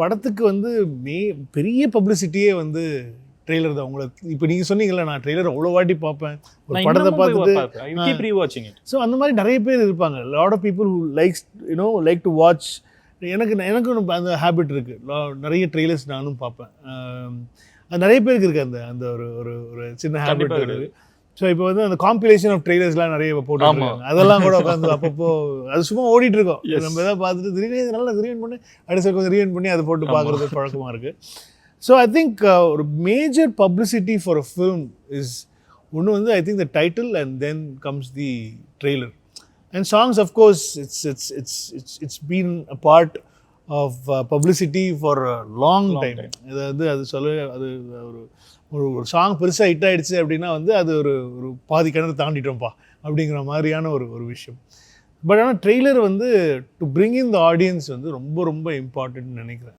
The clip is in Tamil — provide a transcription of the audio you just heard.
படத்துக்கு வந்து பெரிய பப்ளிசிட்டியே வந்து ட்ரெய்லர் தான். உங்களுக்கு இப்போ நீங்கள் சொன்னீங்கல்ல, நான் ட்ரெய்லர் அவ்வளோ வாட்டி பார்ப்பேன் ஒரு படத்தை பார்த்துட்டு. ஸோ அந்த மாதிரி நிறைய பேர் இருப்பாங்க. Lot of people who likes like to watch. எனக்கும் அந்த ஹேபிட் இருக்குது. நிறைய ட்ரெய்லர்ஸ் நானும் பார்ப்பேன். அது நிறைய பேருக்கு இருக்குது அந்த அந்த ஒரு ஒரு ஒரு சின்ன ஹேபிட் இருக்குது. ஸோ இப்போ வந்து அந்த காம்பிலேஷன் ஆஃப் ட்ரெய்லர்ஸ்லாம் நிறைய போட்டுருக்காங்க. அதெல்லாம் கூட உட்காந்து அப்பப்போ அது சும்மா ஓடிட்டு இருக்கோம். நம்ம எதாவது பார்த்துட்டு திடீர்னு நல்லா ரீவைண்ட் பண்ணி அடுத்த கொஞ்சம் ரீவைண்ட் பண்ணி அதை போட்டு பார்க்குறது பழக்கமாக இருக்குது. ஸோ ஐ திங்க் ஒரு major publicity for a film is ஒன்று வந்து I think the title and then comes the trailer and songs. Of course it's been a part of publicity for long time. அதாவது அது அது ஒரு ஒரு சாங் பெருசாக ஹிட் ஆகிடுச்சு அப்படின்னா வந்து அது ஒரு ஒரு பாதி கிணறு தாண்டிட்டோம்ப்பா அப்படிங்கிற மாதிரியான ஒரு விஷயம். பட் ஆனால் ட்ரெய்லர் வந்து to bring in the audience வந்து ரொம்ப ரொம்ப இம்பார்ட்டன்ட்னு நினைக்கிறேன்.